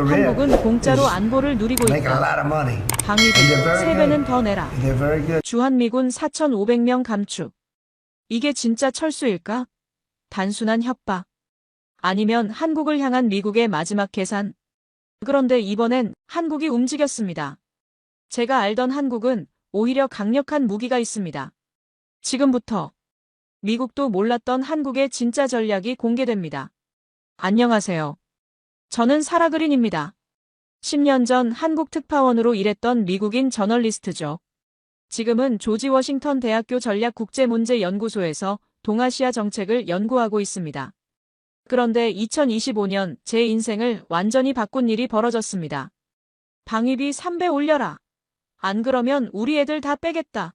한국은 공짜로 안보를 누리고 make a 있다. lot of money. 방위비 And they're very 3배는 good. 더 내라. They're very good. 주한미군 4,500명 감축. 이게 진짜 철수일까? 단순한 협박. 아니면 한국을 향한 미국의 마지막 계산? 그런데 이번엔 한국이 움직였습니다. 제가 알던 한국은 오히려 강력한 무기가 있습니다. 지금부터 미국도 몰랐던 한국의 진짜 전략이 공개됩니다. 안녕하세요. 저는 사라 그린입니다. 10년 전 한국 특파원으로 일했던 미국인 저널리스트죠. 지금은 조지 워싱턴 대학교 전략국제문제연구소에서 동아시아 정책을 연구하고 있습니다. 그런데 2025년 제 인생을 완전히 바꾼 일이 벌어졌습니다. 방위비 3배 올려라. 안 그러면 우리 애들 다 빼겠다.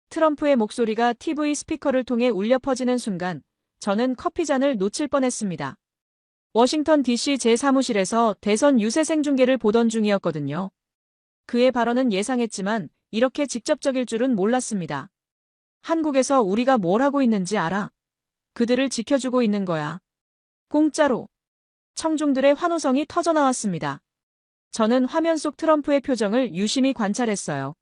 트럼프의 목소리가 TV 스피커를 통해 울려 퍼지는 순간 저는 커피잔을 놓칠 뻔했습니다. 워싱턴 DC 제 사무실에서 대선 유세 생중계를 보던 중이었거든요. 그의 발언은 예상했지만 이렇게 직접적일 줄은 몰랐습니다. 한국에서 우리가 뭘 하고 있는지 알아? 그들을 지켜주고 있는 거야. 공짜로. 청중들의 환호성이 터져나왔습니다. 저는 화면 속 트럼프의 표정을 유심히 관찰했어요.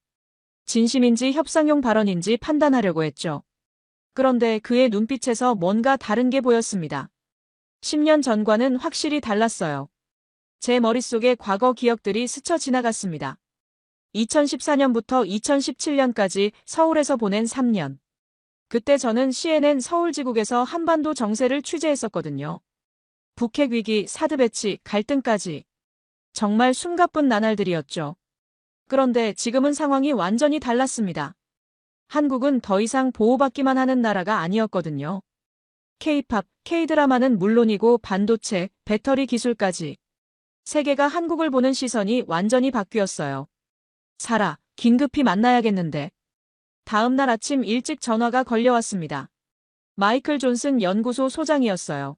진심인지 협상용 발언인지 판단하려고 했죠. 그런데 그의 눈빛에서 뭔가 다른 게 보였습니다. 10년 전과는 확실히 달랐어요. 제 머릿속에 과거 기억들이 스쳐 지나갔습니다. 2014년부터 2017년까지 서울에서 보낸 3년. 그때 저는 CNN 서울지국에서 한반도 정세를 취재했었거든요. 북핵 위기, 사드 배치, 갈등까지. 정말 숨가쁜 나날들이었죠. 그런데 지금은 상황이 완전히 달랐습니다. 한국은 더 이상 보호받기만 하는 나라가 아니었거든요. K-팝, K-드라마는 물론이고 반도체, 배터리 기술까지. 세계가 한국을 보는 시선이 완전히 바뀌었어요. 사라, 긴급히 만나야겠는데. 다음 날 아침 일찍 전화가 걸려왔습니다. 마이클 존슨 연구소 소장이었어요.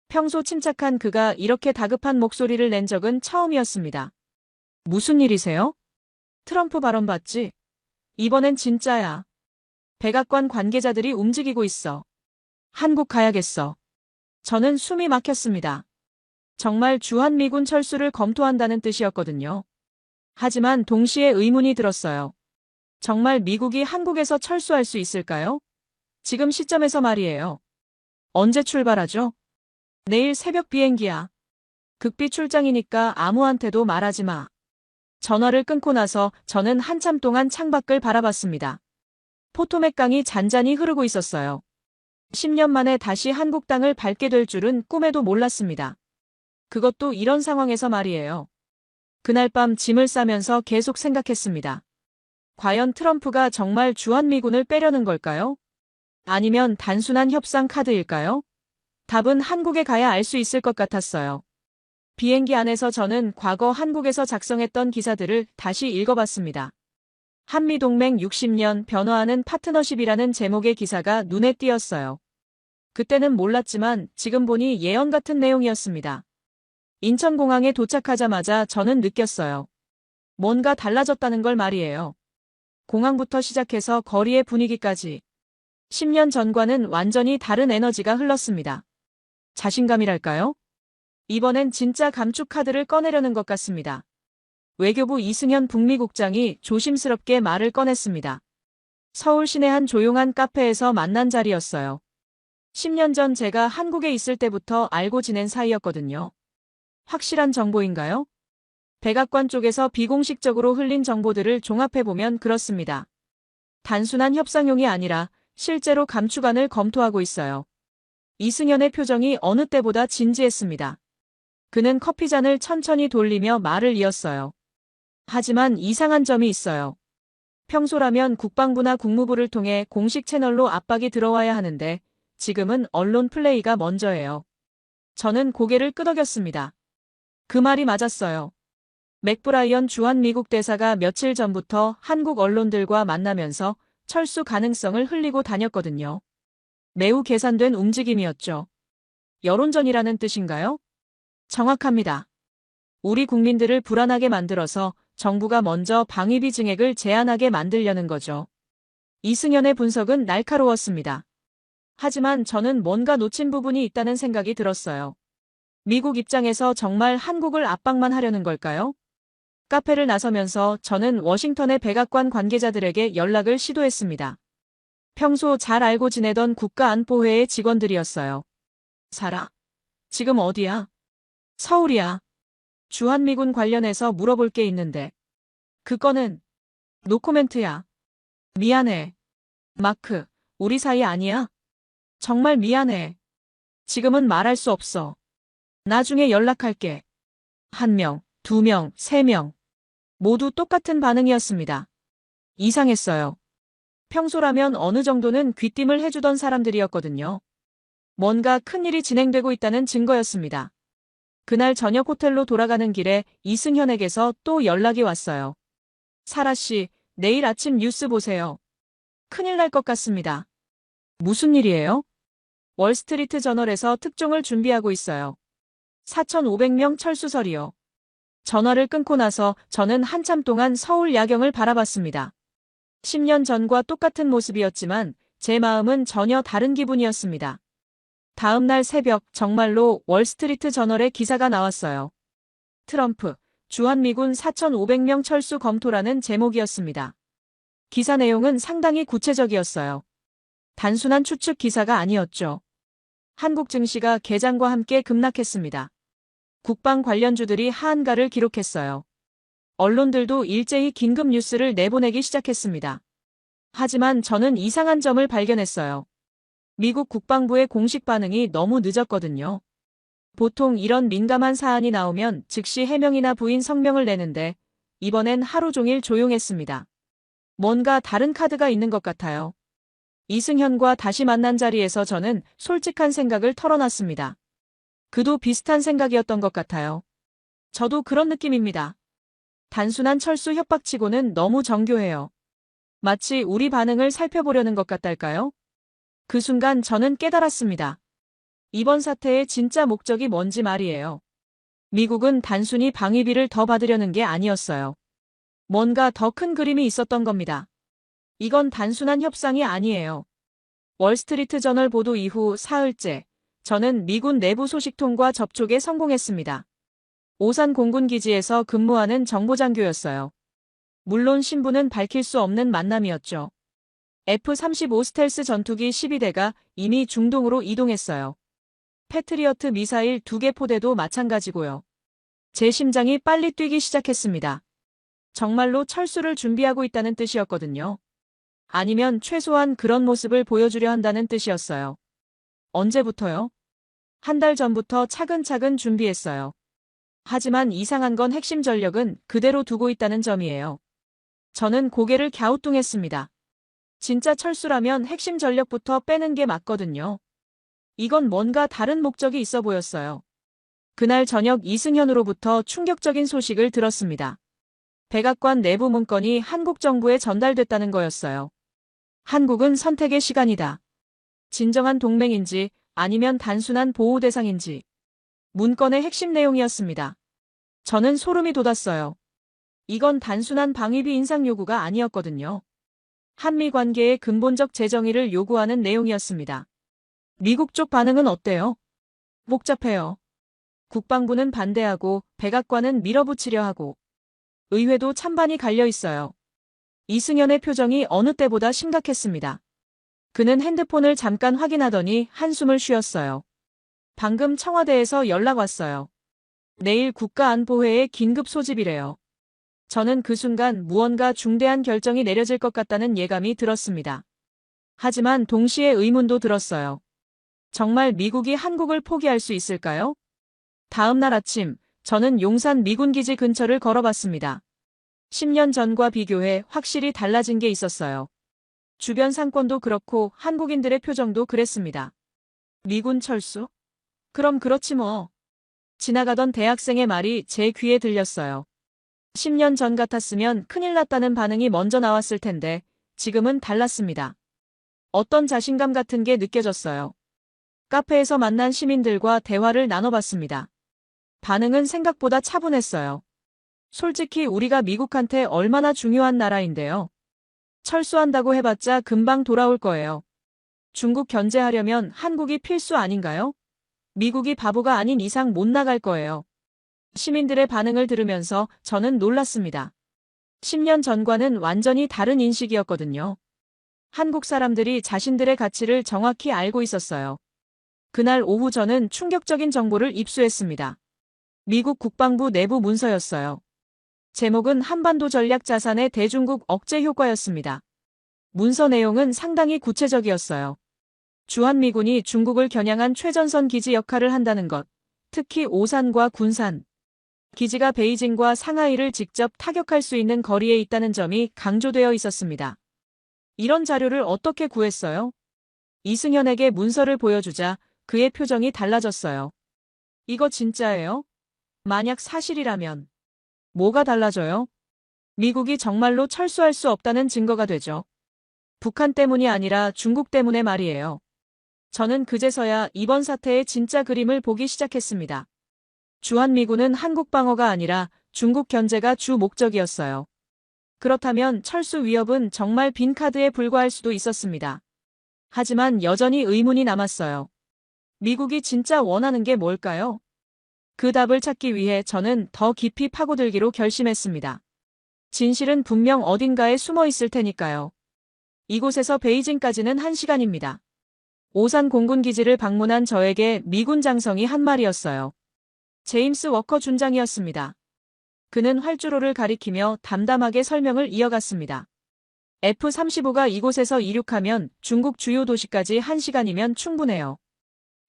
평소 침착한 그가 이렇게 다급한 목소리를 낸 적은 처음이었습니다. 무슨 일이세요? 트럼프 발언 봤지? 이번엔 진짜야. 백악관 관계자들이 움직이고 있어. 한국 가야겠어. 저는 숨이 막혔습니다. 정말 주한미군 철수를 검토한다는 뜻이었거든요. 하지만 동시에 의문이 들었어요. 정말 미국이 한국에서 철수할 수 있을까요? 지금 시점에서 말이에요. 언제 출발하죠? 내일 새벽 비행기야. 극비 출장이니까 아무한테도 말하지 마. 전화를 끊고 나서 저는 한참 동안 창밖을 바라봤습니다. 포토맥 강이 잔잔히 흐르고 있었어요. 10년 만에 다시 한국 땅을 밟게 될 줄은 꿈에도 몰랐습니다. 그것도 이런 상황에서 말이에요. 그날 밤 짐을 싸면서 계속 생각했습니다. 과연 트럼프가 정말 주한미군을 빼려는 걸까요? 아니면 단순한 협상 카드일까요? 답은 한국에 가야 알 수 있을 것 같았어요. 비행기 안에서 저는 과거 한국에서 작성했던 기사들을 다시 읽어봤습니다. 한미동맹 60년 변화하는 파트너십이라는 제목의 기사가 눈에 띄었어요. 그때는 몰랐지만 지금 보니 예언 같은 내용이었습니다. 인천공항에 도착하자마자 저는 느꼈어요. 뭔가 달라졌다는 걸 말이에요. 공항부터 시작해서 거리의 분위기까지. 10년 전과는 완전히 다른 에너지가 흘렀습니다. 자신감이랄까요? 이번엔 진짜 감축 카드를 꺼내려는 것 같습니다. 외교부 이승현 북미국장이 조심스럽게 말을 꺼냈습니다. 서울 시내 한 조용한 카페에서 만난 자리였어요. 10년 전 제가 한국에 있을 때부터 알고 지낸 사이였거든요. 확실한 정보인가요? 백악관 쪽에서 비공식적으로 흘린 정보들을 종합해보면 그렇습니다. 단순한 협상용이 아니라 실제로 감축안을 검토하고 있어요. 이승현의 표정이 어느 때보다 진지했습니다. 그는 커피잔을 천천히 돌리며 말을 이었어요. 하지만 이상한 점이 있어요. 평소라면 국방부나 국무부를 통해 공식 채널로 압박이 들어와야 하는데 지금은 언론 플레이가 먼저예요. 저는 고개를 끄덕였습니다. 그 말이 맞았어요. 맥브라이언 주한미국 대사가 며칠 전부터 한국 언론들과 만나면서 철수 가능성을 흘리고 다녔거든요. 매우 계산된 움직임이었죠. 여론전이라는 뜻인가요? 정확합니다. 우리 국민들을 불안하게 만들어서 정부가 먼저 방위비 증액을 제한하게 만들려는 거죠. 이승현의 분석은 날카로웠습니다. 하지만 저는 뭔가 놓친 부분이 있다는 생각이 들었어요. 미국 입장에서 정말 한국을 압박만 하려는 걸까요? 카페를 나서면서 저는 워싱턴의 백악관 관계자들에게 연락을 시도했습니다. 평소 잘 알고 지내던 국가안보회의 직원들이었어요. 사라, 지금 어디야? 서울이야. 주한미군 관련해서 물어볼 게 있는데. 그 건은 노코멘트야. 미안해. 마크, 우리 사이 아니야? 정말 미안해. 지금은 말할 수 없어. 나중에 연락할게. 1명, 2명, 3명. 모두 똑같은 반응이었습니다. 이상했어요. 평소라면 어느 정도는 귀띔을 해주던 사람들이었거든요. 뭔가 큰일이 진행되고 있다는 증거였습니다. 그날 저녁 호텔로 돌아가는 길에 이승현에게서 또 연락이 왔어요. 사라 씨, 내일 아침 뉴스 보세요. 큰일 날 것 같습니다. 무슨 일이에요? 월스트리트 저널에서 특종을 준비하고 있어요. 4,500명 철수설이요. 전화를 끊고 나서 저는 한참 동안 서울 야경을 바라봤습니다. 10년 전과 똑같은 모습이었지만 제 마음은 전혀 다른 기분이었습니다. 다음 날 새벽 정말로 월스트리트 저널에 기사가 나왔어요. 트럼프, 주한미군 4,500명 철수 검토라는 제목이었습니다. 기사 내용은 상당히 구체적이었어요. 단순한 추측 기사가 아니었죠. 한국 증시가 개장과 함께 급락했습니다. 국방 관련주들이 하한가를 기록했어요. 언론들도 일제히 긴급 뉴스를 내보내기 시작했습니다. 하지만 저는 이상한 점을 발견했어요. 미국 국방부의 공식 반응이 너무 늦었거든요. 보통 이런 민감한 사안이 나오면 즉시 해명이나 부인 성명을 내는데 이번엔 하루 종일 조용했습니다. 뭔가 다른 카드가 있는 것 같아요. 이승현과 다시 만난 자리에서 저는 솔직한 생각을 털어놨습니다. 그도 비슷한 생각이었던 것 같아요. 저도 그런 느낌입니다. 단순한 철수 협박치고는 너무 정교해요. 마치 우리 반응을 살펴보려는 것 같달까요? 그 순간 저는 깨달았습니다. 이번 사태의 진짜 목적이 뭔지 말이에요. 미국은 단순히 방위비를 더 받으려는 게 아니었어요. 뭔가 더 큰 그림이 있었던 겁니다. 이건 단순한 협상이 아니에요. 월스트리트 저널 보도 이후 사흘째, 저는 미군 내부 소식통과 접촉에 성공했습니다. 오산 공군기지에서 근무하는 정보장교였어요. 물론 신분은 밝힐 수 없는 만남이었죠. F-35 스텔스 전투기 12대가 이미 중동으로 이동했어요. 패트리어트 미사일 2개 포대도 마찬가지고요. 제 심장이 빨리 뛰기 시작했습니다. 정말로 철수를 준비하고 있다는 뜻이었거든요. 아니면 최소한 그런 모습을 보여주려 한다는 뜻이었어요. 언제부터요? 1달 전부터 차근차근 준비했어요. 하지만 이상한 건 핵심 전력은 그대로 두고 있다는 점이에요. 저는 고개를 갸우뚱했습니다. 진짜 철수라면 핵심 전력부터 빼는 게 맞거든요. 이건 뭔가 다른 목적이 있어 보였어요. 그날 저녁 이승현으로부터 충격적인 소식을 들었습니다. 백악관 내부 문건이 한국 정부에 전달됐다는 거였어요. 한국은 선택의 시간이다. 진정한 동맹인지 아니면 단순한 보호 대상인지. 문건의 핵심 내용이었습니다. 저는 소름이 돋았어요. 이건 단순한 방위비 인상 요구가 아니었거든요. 한미 관계의 근본적 재정의를 요구하는 내용이었습니다. 미국 쪽 반응은 어때요? 복잡해요. 국방부는 반대하고 백악관은 밀어붙이려 하고 의회도 찬반이 갈려 있어요. 이승현의 표정이 어느 때보다 심각했습니다. 그는 핸드폰을 잠깐 확인하더니 한숨을 쉬었어요. 방금 청와대에서 연락 왔어요. 내일 국가안보회의 긴급 소집이래요. 저는 그 순간 무언가 중대한 결정이 내려질 것 같다는 예감이 들었습니다. 하지만 동시에 의문도 들었어요. 정말 미국이 한국을 포기할 수 있을까요? 다음 날 아침, 저는 용산 미군기지 근처를 걸어봤습니다. 10년 전과 비교해 확실히 달라진 게 있었어요. 주변 상권도 그렇고 한국인들의 표정도 그랬습니다. 미군 철수? 그럼 그렇지 뭐. 지나가던 대학생의 말이 제 귀에 들렸어요. 10년 전 같았으면 큰일 났다는 반응이 먼저 나왔을 텐데 지금은 달랐습니다. 어떤 자신감 같은 게 느껴졌어요. 카페에서 만난 시민들과 대화를 나눠봤습니다. 반응은 생각보다 차분했어요. 솔직히 우리가 미국한테 얼마나 중요한 나라인데요. 철수한다고 해봤자 금방 돌아올 거예요. 중국 견제하려면 한국이 필수 아닌가요? 미국이 바보가 아닌 이상 못 나갈 거예요. 시민들의 반응을 들으면서 저는 놀랐습니다. 10년 전과는 완전히 다른 인식이었거든요. 한국 사람들이 자신들의 가치를 정확히 알고 있었어요. 그날 오후 저는 충격적인 정보를 입수했습니다. 미국 국방부 내부 문서였어요. 제목은 한반도 전략 자산의 대중국 억제 효과였습니다. 문서 내용은 상당히 구체적이었어요. 주한미군이 중국을 겨냥한 최전선 기지 역할을 한다는 것, 특히 오산과 군산. 기지가 베이징과 상하이를 직접 타격할 수 있는 거리에 있다는 점이 강조되어 있었습니다. 이런 자료를 어떻게 구했어요? 이승현에게 문서를 보여주자 그의 표정이 달라졌어요. 이거 진짜예요? 만약 사실이라면 뭐가 달라져요? 미국이 정말로 철수할 수 없다는 증거가 되죠. 북한 때문이 아니라 중국 때문에 말이에요. 저는 그제서야 이번 사태의 진짜 그림을 보기 시작했습니다. 주한미군은 한국 방어가 아니라 중국 견제가 주 목적이었어요. 그렇다면 철수 위협은 정말 빈 카드에 불과할 수도 있었습니다. 하지만 여전히 의문이 남았어요. 미국이 진짜 원하는 게 뭘까요? 그 답을 찾기 위해 저는 더 깊이 파고들기로 결심했습니다. 진실은 분명 어딘가에 숨어 있을 테니까요. 이곳에서 베이징까지는 1시간입니다. 오산 공군기지를 방문한 저에게 미군 장성이 한 말이었어요. 제임스 워커 준장이었습니다. 그는 활주로를 가리키며 담담하게 설명을 이어갔습니다. F-35가 이곳에서 이륙하면 중국 주요 도시까지 1시간이면 충분해요.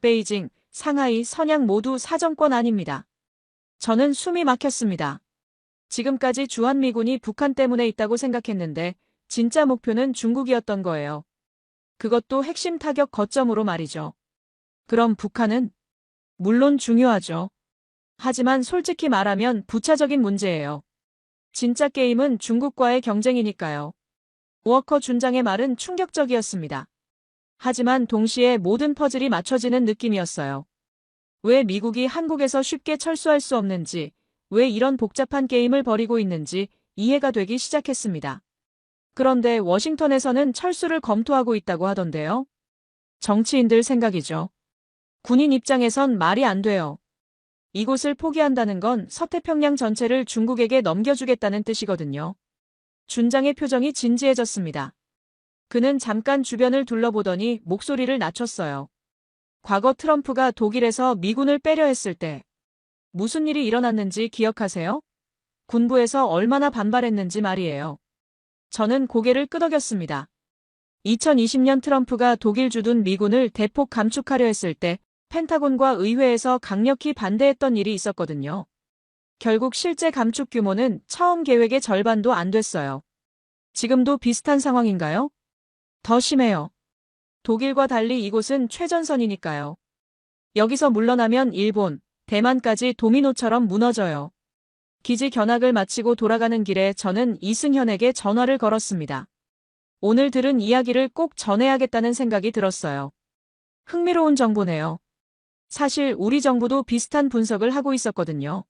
베이징, 상하이, 선양 모두 사정권 아닙니다. 저는 숨이 막혔습니다. 지금까지 주한미군이 북한 때문에 있다고 생각했는데 진짜 목표는 중국이었던 거예요. 그것도 핵심 타격 거점으로 말이죠. 그럼 북한은? 물론 중요하죠. 하지만 솔직히 말하면 부차적인 문제예요. 진짜 게임은 중국과의 경쟁이니까요. 워커 준장의 말은 충격적이었습니다. 하지만 동시에 모든 퍼즐이 맞춰지는 느낌이었어요. 왜 미국이 한국에서 쉽게 철수할 수 없는지, 왜 이런 복잡한 게임을 벌이고 있는지 이해가 되기 시작했습니다. 그런데 워싱턴에서는 철수를 검토하고 있다고 하던데요. 정치인들 생각이죠. 군인 입장에선 말이 안 돼요. 이곳을 포기한다는 건 서태평양 전체를 중국에게 넘겨주겠다는 뜻이거든요. 준장의 표정이 진지해졌습니다. 그는 잠깐 주변을 둘러보더니 목소리를 낮췄어요. 과거 트럼프가 독일에서 미군을 빼려 했을 때 무슨 일이 일어났는지 기억하세요? 군부에서 얼마나 반발했는지 말이에요. 저는 고개를 끄덕였습니다. 2020년 트럼프가 독일 주둔 미군을 대폭 감축하려 했을 때 펜타곤과 의회에서 강력히 반대했던 일이 있었거든요. 결국 실제 감축 규모는 처음 계획의 절반도 안 됐어요. 지금도 비슷한 상황인가요? 더 심해요. 독일과 달리 이곳은 최전선이니까요. 여기서 물러나면 일본, 대만까지 도미노처럼 무너져요. 기지 견학을 마치고 돌아가는 길에 저는 이승현에게 전화를 걸었습니다. 오늘 들은 이야기를 꼭 전해야겠다는 생각이 들었어요. 흥미로운 정보네요. 사실 우리 정부도 비슷한 분석을 하고 있었거든요.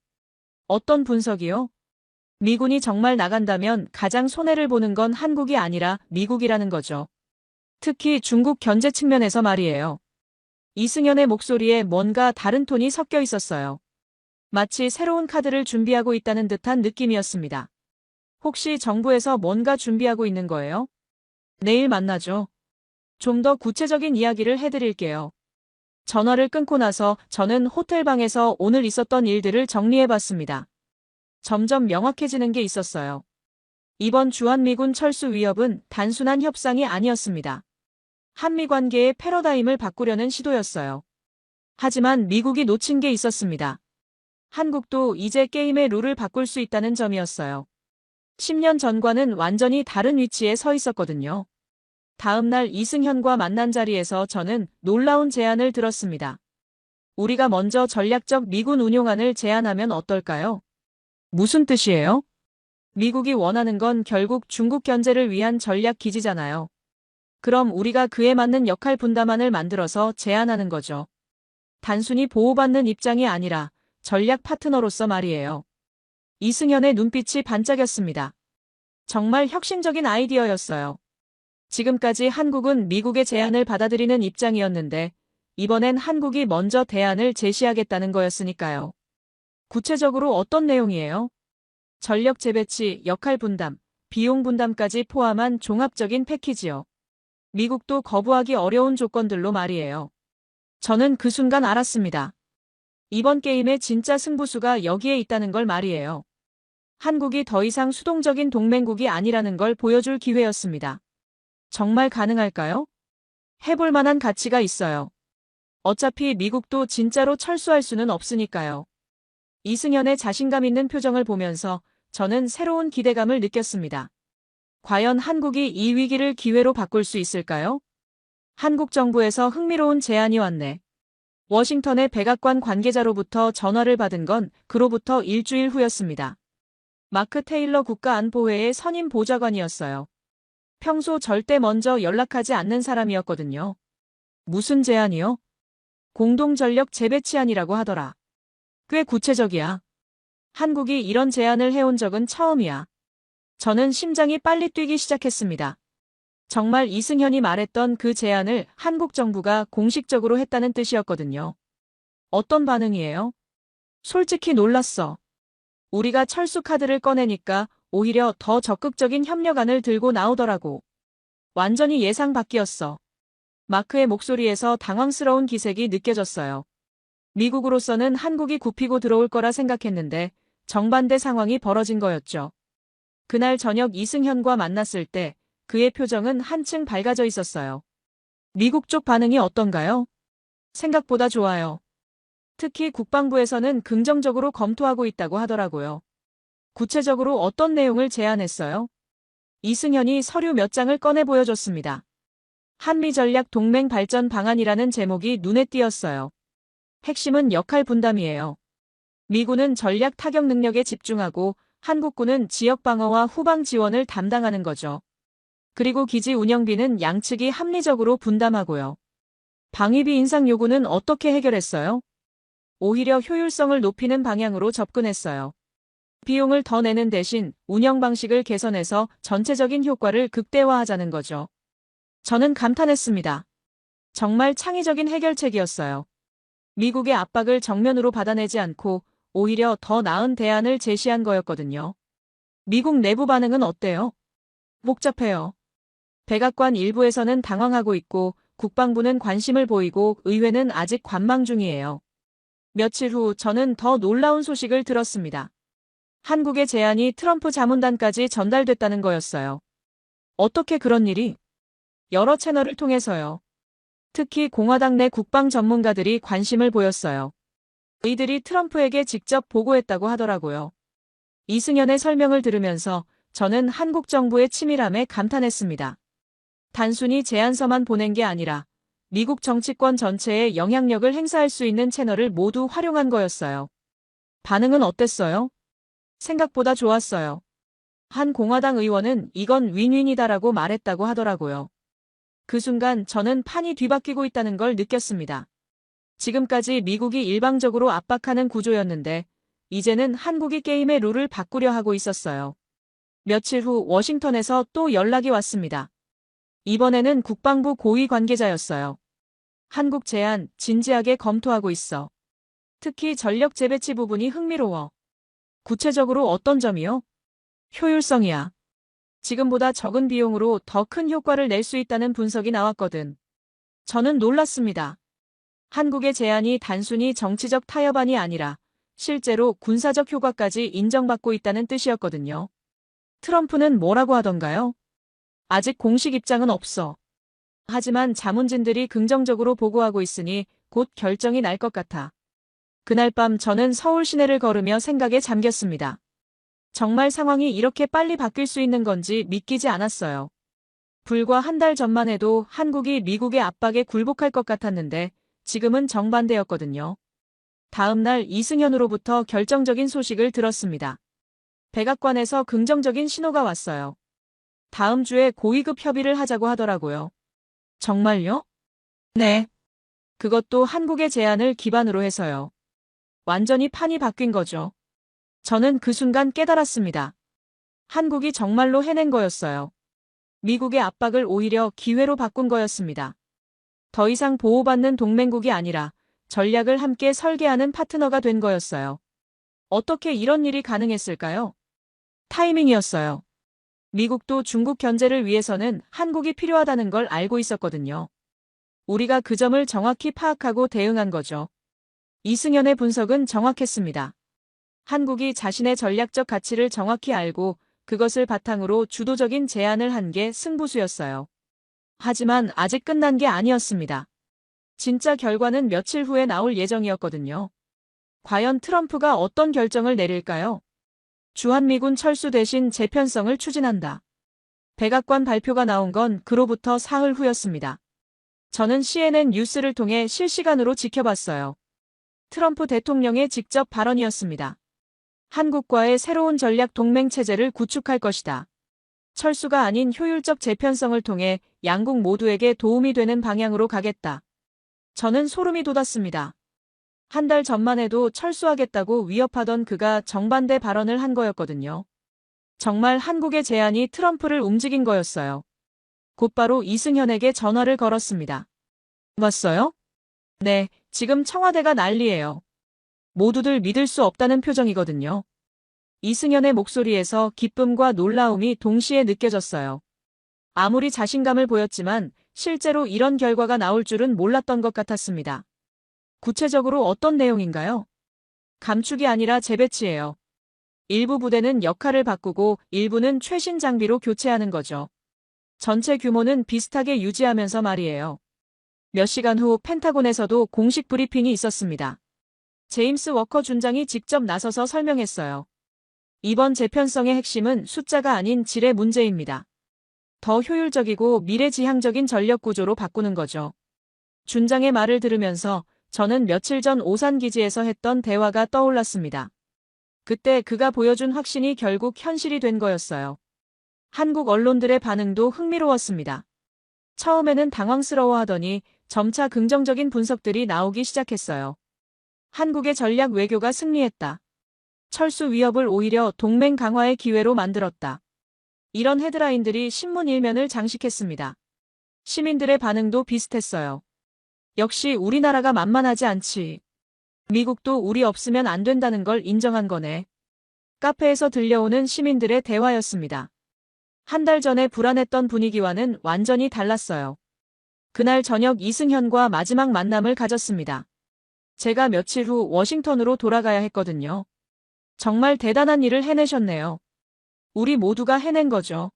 어떤 분석이요? 미군이 정말 나간다면 가장 손해를 보는 건 한국이 아니라 미국이라는 거죠. 특히 중국 견제 측면에서 말이에요. 이승현의 목소리에 뭔가 다른 톤이 섞여 있었어요. 마치 새로운 카드를 준비하고 있다는 듯한 느낌이었습니다. 혹시 정부에서 뭔가 준비하고 있는 거예요? 내일 만나죠. 좀 더 구체적인 이야기를 해드릴게요. 전화를 끊고 나서 저는 호텔방에서 오늘 있었던 일들을 정리해봤습니다. 점점 명확해지는 게 있었어요. 이번 주한미군 철수 위협은 단순한 협상이 아니었습니다. 한미 관계의 패러다임을 바꾸려는 시도였어요. 하지만 미국이 놓친 게 있었습니다. 한국도 이제 게임의 룰을 바꿀 수 있다는 점이었어요. 10년 전과는 완전히 다른 위치에 서 있었거든요. 다음 날 이승현과 만난 자리에서 저는 놀라운 제안을 들었습니다. 우리가 먼저 전략적 미군 운용안을 제안하면 어떨까요? 무슨 뜻이에요? 미국이 원하는 건 결국 중국 견제를 위한 전략 기지잖아요. 그럼 우리가 그에 맞는 역할 분담안을 만들어서 제안하는 거죠. 단순히 보호받는 입장이 아니라 전략 파트너로서 말이에요. 이승현의 눈빛이 반짝였습니다. 정말 혁신적인 아이디어였어요. 지금까지 한국은 미국의 제안을 받아들이는 입장이었는데 이번엔 한국이 먼저 대안을 제시하겠다는 거였으니까요. 구체적으로 어떤 내용이에요? 전력 재배치, 역할 분담, 비용 분담까지 포함한 종합적인 패키지요. 미국도 거부하기 어려운 조건들로 말이에요. 저는 그 순간 알았습니다. 이번 게임의 진짜 승부수가 여기에 있다는 걸 말이에요. 한국이 더 이상 수동적인 동맹국이 아니라는 걸 보여줄 기회였습니다. 정말 가능할까요? 해볼 만한 가치가 있어요. 어차피 미국도 진짜로 철수할 수는 없으니까요. 이승현의 자신감 있는 표정을 보면서 저는 새로운 기대감을 느꼈습니다. 과연 한국이 이 위기를 기회로 바꿀 수 있을까요? 한국 정부에서 흥미로운 제안이 왔네. 워싱턴의 백악관 관계자로부터 전화를 받은 건 그로부터 일주일 후였습니다. 마크 테일러 국가안보회의 선임 보좌관이었어요. 평소 절대 먼저 연락하지 않는 사람이었거든요. 무슨 제안이요? 공동전력 재배치안이라고 하더라. 꽤 구체적이야. 한국이 이런 제안을 해온 적은 처음이야. 저는 심장이 빨리 뛰기 시작했습니다. 정말 이승현이 말했던 그 제안을 한국 정부가 공식적으로 했다는 뜻이었거든요. 어떤 반응이에요? 솔직히 놀랐어. 우리가 철수 카드를 꺼내니까 오히려 더 적극적인 협력안을 들고 나오더라고. 완전히 예상 밖이었어. 마크의 목소리에서 당황스러운 기색이 느껴졌어요. 미국으로서는 한국이 굽히고 들어올 거라 생각했는데 정반대 상황이 벌어진 거였죠. 그날 저녁 이승현과 만났을 때 그의 표정은 한층 밝아져 있었어요. 미국 쪽 반응이 어떤가요? 생각보다 좋아요. 특히 국방부에서는 긍정적으로 검토하고 있다고 하더라고요. 구체적으로 어떤 내용을 제안했어요? 이승현이 서류 몇 장을 꺼내 보여줬습니다. 한미전략 동맹 발전 방안이라는 제목이 눈에 띄었어요. 핵심은 역할 분담이에요. 미군은 전략 타격 능력에 집중하고 한국군은 지역 방어와 후방 지원을 담당하는 거죠. 그리고 기지 운영비는 양측이 합리적으로 분담하고요. 방위비 인상 요구는 어떻게 해결했어요? 오히려 효율성을 높이는 방향으로 접근했어요. 비용을 더 내는 대신 운영 방식을 개선해서 전체적인 효과를 극대화하자는 거죠. 저는 감탄했습니다. 정말 창의적인 해결책이었어요. 미국의 압박을 정면으로 받아내지 않고 오히려 더 나은 대안을 제시한 거였거든요. 미국 내부 반응은 어때요? 복잡해요. 백악관 일부에서는 당황하고 있고 국방부는 관심을 보이고 의회는 아직 관망 중이에요. 며칠 후 저는 더 놀라운 소식을 들었습니다. 한국의 제안이 트럼프 자문단까지 전달됐다는 거였어요. 어떻게 그런 일이? 여러 채널을 통해서요. 특히 공화당 내 국방 전문가들이 관심을 보였어요. 이들이 트럼프에게 직접 보고했다고 하더라고요. 이승현의 설명을 들으면서 저는 한국 정부의 치밀함에 감탄했습니다. 단순히 제안서만 보낸 게 아니라 미국 정치권 전체에 영향력을 행사할 수 있는 채널을 모두 활용한 거였어요. 반응은 어땠어요? 생각보다 좋았어요. 한 공화당 의원은 이건 윈윈이다라고 말했다고 하더라고요. 그 순간 저는 판이 뒤바뀌고 있다는 걸 느꼈습니다. 지금까지 미국이 일방적으로 압박하는 구조였는데 이제는 한국이 게임의 룰을 바꾸려 하고 있었어요. 며칠 후 워싱턴에서 또 연락이 왔습니다. 이번에는 국방부 고위 관계자였어요. 한국 제안 진지하게 검토하고 있어. 특히 전력 재배치 부분이 흥미로워. 구체적으로 어떤 점이요? 효율성이야. 지금보다 적은 비용으로 더 큰 효과를 낼 수 있다는 분석이 나왔거든. 저는 놀랐습니다. 한국의 제안이 단순히 정치적 타협안이 아니라 실제로 군사적 효과까지 인정받고 있다는 뜻이었거든요. 트럼프는 뭐라고 하던가요? 아직 공식 입장은 없어. 하지만 자문진들이 긍정적으로 보고하고 있으니 곧 결정이 날 것 같아. 그날 밤 저는 서울 시내를 걸으며 생각에 잠겼습니다. 정말 상황이 이렇게 빨리 바뀔 수 있는 건지 믿기지 않았어요. 불과 한 달 전만 해도 한국이 미국의 압박에 굴복할 것 같았는데 지금은 정반대였거든요. 다음 날 이승현으로부터 결정적인 소식을 들었습니다. 백악관에서 긍정적인 신호가 왔어요. 다음 주에 고위급 협의를 하자고 하더라고요. 정말요? 네. 그것도 한국의 제안을 기반으로 해서요. 완전히 판이 바뀐 거죠. 저는 그 순간 깨달았습니다. 한국이 정말로 해낸 거였어요. 미국의 압박을 오히려 기회로 바꾼 거였습니다. 더 이상 보호받는 동맹국이 아니라 전략을 함께 설계하는 파트너가 된 거였어요. 어떻게 이런 일이 가능했을까요? 타이밍이었어요. 미국도 중국 견제를 위해서는 한국이 필요하다는 걸 알고 있었거든요. 우리가 그 점을 정확히 파악하고 대응한 거죠. 이승연의 분석은 정확했습니다. 한국이 자신의 전략적 가치를 정확히 알고 그것을 바탕으로 주도적인 제안을 한 게 승부수였어요. 하지만 아직 끝난 게 아니었습니다. 진짜 결과는 며칠 후에 나올 예정이었거든요. 과연 트럼프가 어떤 결정을 내릴까요? 주한미군 철수 대신 재편성을 추진한다. 백악관 발표가 나온 건 그로부터 사흘 후였습니다. 저는 CNN 뉴스를 통해 실시간으로 지켜봤어요. 트럼프 대통령의 직접 발언이었습니다. 한국과의 새로운 전략 동맹 체제를 구축할 것이다. 철수가 아닌 효율적 재편성을 통해 양국 모두에게 도움이 되는 방향으로 가겠다. 저는 소름이 돋았습니다. 한 달 전만 해도 철수하겠다고 위협하던 그가 정반대 발언을 한 거였거든요. 정말 한국의 제안이 트럼프를 움직인 거였어요. 곧바로 이승현에게 전화를 걸었습니다. 왔어요? 네, 지금 청와대가 난리예요. 모두들 믿을 수 없다는 표정이거든요. 이승현의 목소리에서 기쁨과 놀라움이 동시에 느껴졌어요. 아무리 자신감을 보였지만 실제로 이런 결과가 나올 줄은 몰랐던 것 같았습니다. 구체적으로 어떤 내용인가요? 감축이 아니라 재배치예요. 일부 부대는 역할을 바꾸고 일부는 최신 장비로 교체하는 거죠. 전체 규모는 비슷하게 유지하면서 말이에요. 몇 시간 후 펜타곤에서도 공식 브리핑이 있었습니다. 제임스 워커 준장이 직접 나서서 설명했어요. 이번 재편성의 핵심은 숫자가 아닌 질의 문제입니다. 더 효율적이고 미래지향적인 전력 구조로 바꾸는 거죠. 준장의 말을 들으면서 저는 며칠 전 오산기지에서 했던 대화가 떠올랐습니다. 그때 그가 보여준 확신이 결국 현실이 된 거였어요. 한국 언론들의 반응도 흥미로웠습니다. 처음에는 당황스러워하더니 점차 긍정적인 분석들이 나오기 시작했어요. 한국의 전략 외교가 승리했다. 철수 위협을 오히려 동맹 강화의 기회로 만들었다. 이런 헤드라인들이 신문 일면을 장식했습니다. 시민들의 반응도 비슷했어요. 역시 우리나라가 만만하지 않지. 미국도 우리 없으면 안 된다는 걸 인정한 거네. 카페에서 들려오는 시민들의 대화였습니다. 한 달 전에 불안했던 분위기와는 완전히 달랐어요. 그날 저녁 이승현과 마지막 만남을 가졌습니다. 제가 며칠 후 워싱턴으로 돌아가야 했거든요. 정말 대단한 일을 해내셨네요. 우리 모두가 해낸 거죠.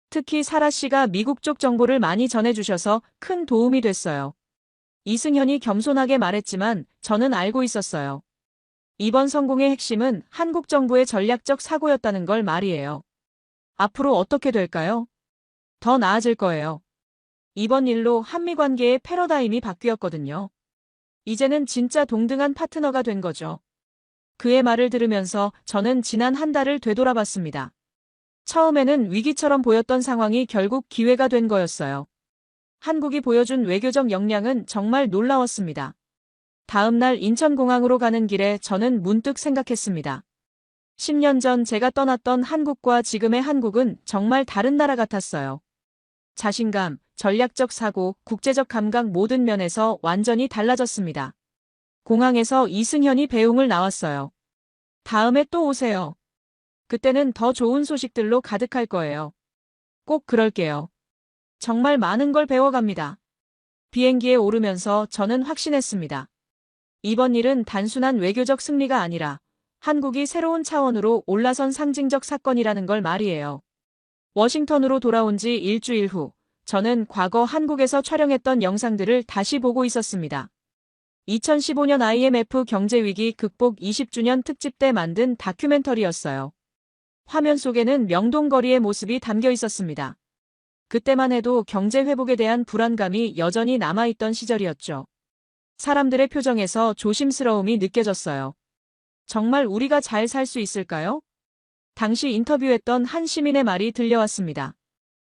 특히 사라 씨가 미국 쪽 정보를 많이 전해주셔서 큰 도움이 됐어요. 이승현이 겸손하게 말했지만 저는 알고 있었어요. 이번 성공의 핵심은 한국 정부의 전략적 사고였다는 걸 말이에요. 앞으로 어떻게 될까요? 더 나아질 거예요. 이번 일로 한미 관계의 패러다임이 바뀌었거든요. 이제는 진짜 동등한 파트너가 된 거죠. 그의 말을 들으면서 저는 지난 한 달을 되돌아봤습니다. 처음에는 위기처럼 보였던 상황이 결국 기회가 된 거였어요. 한국이 보여준 외교적 역량은 정말 놀라웠습니다. 다음 날 인천공항으로 가는 길에 저는 문득 생각했습니다. 10년 전 제가 떠났던 한국과 지금의 한국은 정말 다른 나라 같았어요. 자신감, 전략적 사고, 국제적 감각 모든 면에서 완전히 달라졌습니다. 공항에서 이승현이 배웅을 나왔어요. 다음에 또 오세요. 그때는 더 좋은 소식들로 가득할 거예요. 꼭 그럴게요. 정말 많은 걸 배워갑니다. 비행기에 오르면서 저는 확신했습니다. 이번 일은 단순한 외교적 승리가 아니라 한국이 새로운 차원으로 올라선 상징적 사건이라는 걸 말이에요. 워싱턴으로 돌아온 지 일주일 후, 저는 과거 한국에서 촬영했던 영상들을 다시 보고 있었습니다. 2015년 IMF 경제위기 극복 20주년 특집 때 만든 다큐멘터리였어요. 화면 속에는 명동거리의 모습이 담겨 있었습니다. 그때만 해도 경제 회복에 대한 불안감이 여전히 남아있던 시절이었죠. 사람들의 표정에서 조심스러움이 느껴졌어요. 정말 우리가 잘 살 수 있을까요? 당시 인터뷰했던 한 시민의 말이 들려왔습니다.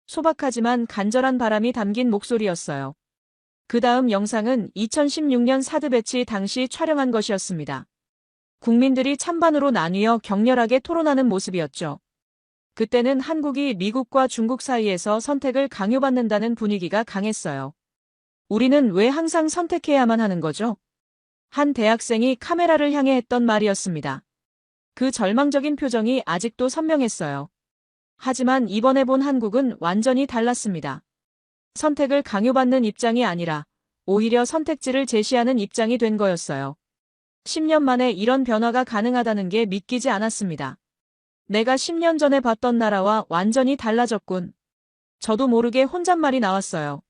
소박하지만 간절한 바람이 담긴 목소리였어요. 그 다음 영상은 2016년 사드 배치 당시 촬영한 것이었습니다. 국민들이 찬반으로 나뉘어 격렬하게 토론하는 모습이었죠. 그때는 한국이 미국과 중국 사이에서 선택을 강요받는다는 분위기가 강했어요. 우리는 왜 항상 선택해야만 하는 거죠? 한 대학생이 카메라를 향해 했던 말이었습니다. 그 절망적인 표정이 아직도 선명했어요. 하지만 이번에 본 한국은 완전히 달랐습니다. 선택을 강요받는 입장이 아니라 오히려 선택지를 제시하는 입장이 된 거였어요. 10년 만에 이런 변화가 가능하다는 게 믿기지 않았습니다. 내가 10년 전에 봤던 나라와 완전히 달라졌군. 저도 모르게 혼잣말이 나왔어요.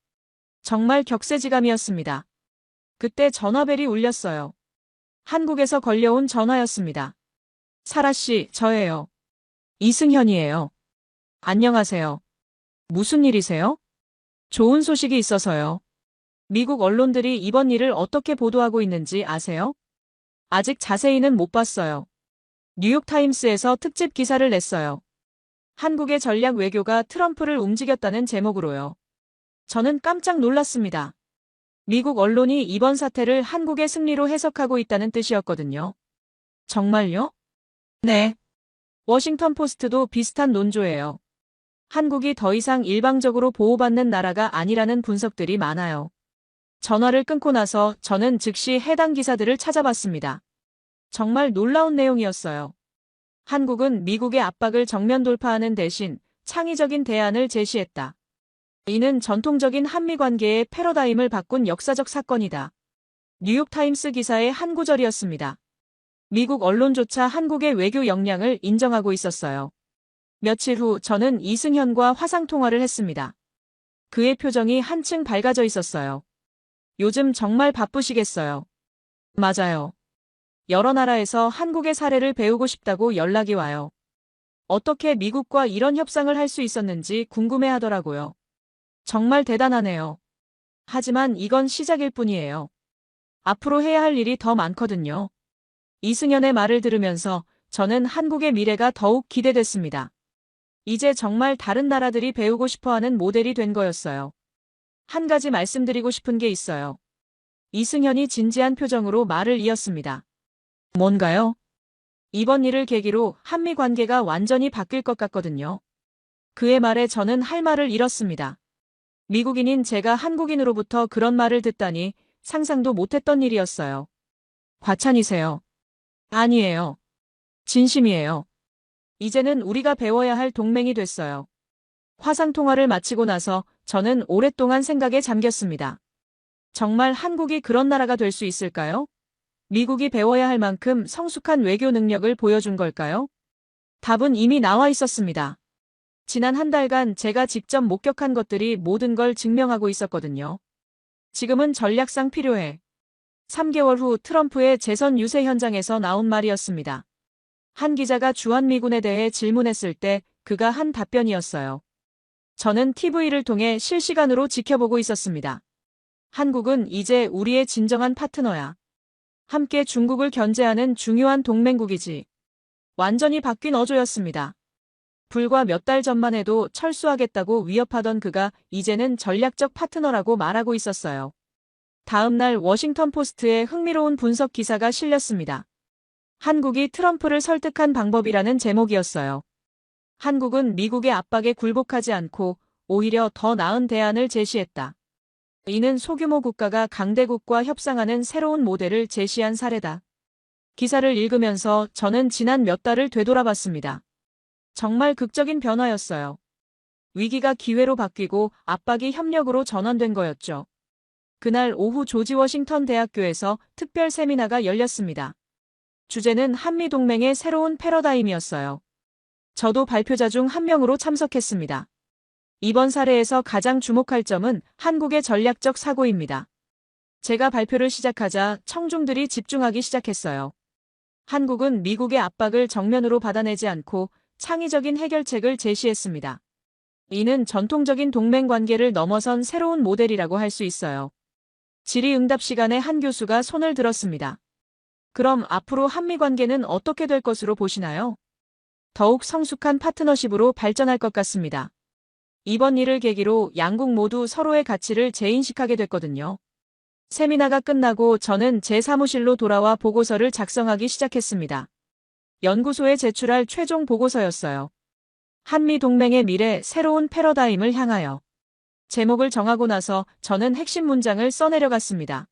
정말 격세지감이었습니다. 그때 전화벨이 울렸어요. 한국에서 걸려온 전화였습니다. 사라 씨, 저예요. 이승현이에요. 안녕하세요. 무슨 일이세요? 좋은 소식이 있어서요. 미국 언론들이 이번 일을 어떻게 보도하고 있는지 아세요? 아직 자세히는 못 봤어요. 뉴욕타임스에서 특집 기사를 냈어요. 한국의 전략 외교가 트럼프를 움직였다는 제목으로요. 저는 깜짝 놀랐습니다. 미국 언론이 이번 사태를 한국의 승리로 해석하고 있다는 뜻이었거든요. 정말요? 네. 워싱턴 포스트도 비슷한 논조예요. 한국이 더 이상 일방적으로 보호받는 나라가 아니라는 분석들이 많아요. 전화를 끊고 나서 저는 즉시 해당 기사들을 찾아봤습니다. 정말 놀라운 내용이었어요. 한국은 미국의 압박을 정면 돌파하는 대신 창의적인 대안을 제시했다. 이는 전통적인 한미 관계의 패러다임을 바꾼 역사적 사건이다. 뉴욕타임스 기사의 한 구절이었습니다. 미국 언론조차 한국의 외교 역량을 인정하고 있었어요. 며칠 후 저는 이승현과 화상통화를 했습니다. 그의 표정이 한층 밝아져 있었어요. 요즘 정말 바쁘시겠어요. 맞아요. 여러 나라에서 한국의 사례를 배우고 싶다고 연락이 와요. 어떻게 미국과 이런 협상을 할 수 있었는지 궁금해하더라고요. 정말 대단하네요. 하지만 이건 시작일 뿐이에요. 앞으로 해야 할 일이 더 많거든요. 이승현의 말을 들으면서 저는 한국의 미래가 더욱 기대됐습니다. 이제 정말 다른 나라들이 배우고 싶어하는 모델이 된 거였어요. 한 가지 말씀드리고 싶은 게 있어요. 이승현이 진지한 표정으로 말을 이었습니다. 뭔가요? 이번 일을 계기로 한미 관계가 완전히 바뀔 것 같거든요. 그의 말에 저는 할 말을 잃었습니다. 미국인인 제가 한국인으로부터 그런 말을 듣다니 상상도 못했던 일이었어요. 과찬이세요. 아니에요. 진심이에요. 이제는 우리가 배워야 할 동맹이 됐어요. 화상통화를 마치고 나서 저는 오랫동안 생각에 잠겼습니다. 정말 한국이 그런 나라가 될 수 있을까요? 미국이 배워야 할 만큼 성숙한 외교 능력을 보여준 걸까요? 답은 이미 나와 있었습니다. 지난 한 달간 제가 직접 목격한 것들이 모든 걸 증명하고 있었거든요. 지금은 전략상 필요해. 3개월 후 트럼프의 재선 유세 현장에서 나온 말이었습니다. 한 기자가 주한미군에 대해 질문했을 때 그가 한 답변이었어요. 저는 TV를 통해 실시간으로 지켜보고 있었습니다. 한국은 이제 우리의 진정한 파트너야. 함께 중국을 견제하는 중요한 동맹국이지. 완전히 바뀐 어조였습니다. 불과 몇 달 전만 해도 철수하겠다고 위협하던 그가 이제는 전략적 파트너라고 말하고 있었어요. 다음 날 워싱턴 포스트에 흥미로운 분석 기사가 실렸습니다. 한국이 트럼프를 설득한 방법이라는 제목이었어요. 한국은 미국의 압박에 굴복하지 않고 오히려 더 나은 대안을 제시했다. 이는 소규모 국가가 강대국과 협상하는 새로운 모델을 제시한 사례다. 기사를 읽으면서 저는 지난 몇 달을 되돌아봤습니다. 정말 극적인 변화였어요. 위기가 기회로 바뀌고 압박이 협력으로 전환된 거였죠. 그날 오후 조지 워싱턴 대학교에서 특별 세미나가 열렸습니다. 주제는 한미동맹의 새로운 패러다임이었어요. 저도 발표자 중 한 명으로 참석했습니다. 이번 사례에서 가장 주목할 점은 한국의 전략적 사고입니다. 제가 발표를 시작하자 청중들이 집중하기 시작했어요. 한국은 미국의 압박을 정면으로 받아내지 않고 창의적인 해결책을 제시했습니다. 이는 전통적인 동맹 관계를 넘어선 새로운 모델이라고 할 수 있어요. 질의응답 시간에 한 교수가 손을 들었습니다. 그럼 앞으로 한미 관계는 어떻게 될 것으로 보시나요? 더욱 성숙한 파트너십으로 발전할 것 같습니다. 이번 일을 계기로 양국 모두 서로의 가치를 재인식하게 됐거든요. 세미나가 끝나고 저는 제 사무실로 돌아와 보고서를 작성하기 시작했습니다. 연구소에 제출할 최종 보고서였어요. 한미 동맹의 미래 새로운 패러다임을 향하여. 제목을 정하고 나서 저는 핵심 문장을 써내려갔습니다.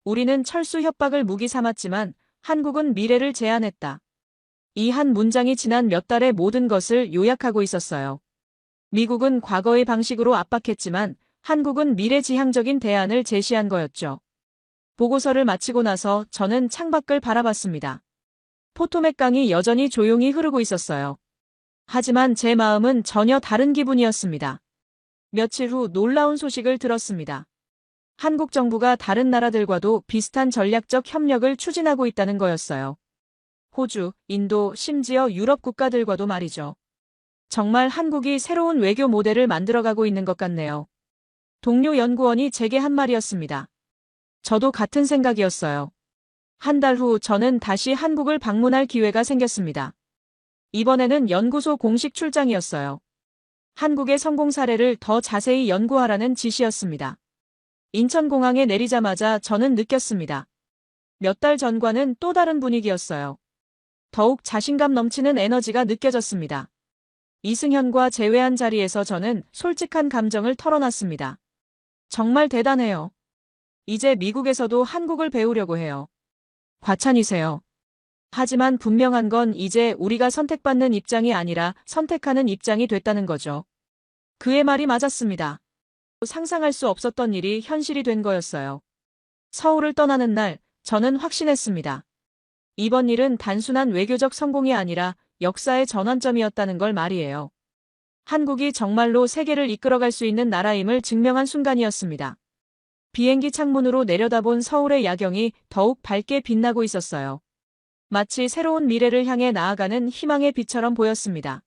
우리는 철수 협박을 무기 삼았지만 한국은 미래를 제안했다. 이 한 문장이 지난 몇 달의 모든 것을 요약하고 있었어요. 미국은 과거의 방식으로 압박했지만 한국은 미래지향적인 대안을 제시한 거였죠. 보고서를 마치고 나서 저는 창밖을 바라봤습니다. 포토맥 강이 여전히 조용히 흐르고 있었어요. 하지만 제 마음은 전혀 다른 기분이었습니다. 며칠 후 놀라운 소식을 들었습니다. 한국 정부가 다른 나라들과도 비슷한 전략적 협력을 추진하고 있다는 거였어요. 호주, 인도, 심지어 유럽 국가들과도 말이죠. 정말 한국이 새로운 외교 모델을 만들어가고 있는 것 같네요. 동료 연구원이 제게 한 말이었습니다. 저도 같은 생각이었어요. 한 달 후 저는 다시 한국을 방문할 기회가 생겼습니다. 이번에는 연구소 공식 출장이었어요. 한국의 성공 사례를 더 자세히 연구하라는 지시였습니다. 인천공항에 내리자마자 저는 느꼈습니다. 몇 달 전과는 또 다른 분위기였어요. 더욱 자신감 넘치는 에너지가 느껴졌습니다. 이승현과 재회한 자리에서 저는 솔직한 감정을 털어놨습니다. 정말 대단해요. 이제 미국에서도 한국을 배우려고 해요. 과찬이세요. 하지만 분명한 건 이제 우리가 선택받는 입장이 아니라 선택하는 입장이 됐다는 거죠. 그의 말이 맞았습니다. 상상할 수 없었던 일이 현실이 된 거였어요. 서울을 떠나는 날, 저는 확신했습니다. 이번 일은 단순한 외교적 성공이 아니라 역사의 전환점이었다는 걸 말이에요. 한국이 정말로 세계를 이끌어갈 수 있는 나라임을 증명한 순간이었습니다. 비행기 창문으로 내려다본 서울의 야경이 더욱 밝게 빛나고 있었어요. 마치 새로운 미래를 향해 나아가는 희망의 빛처럼 보였습니다.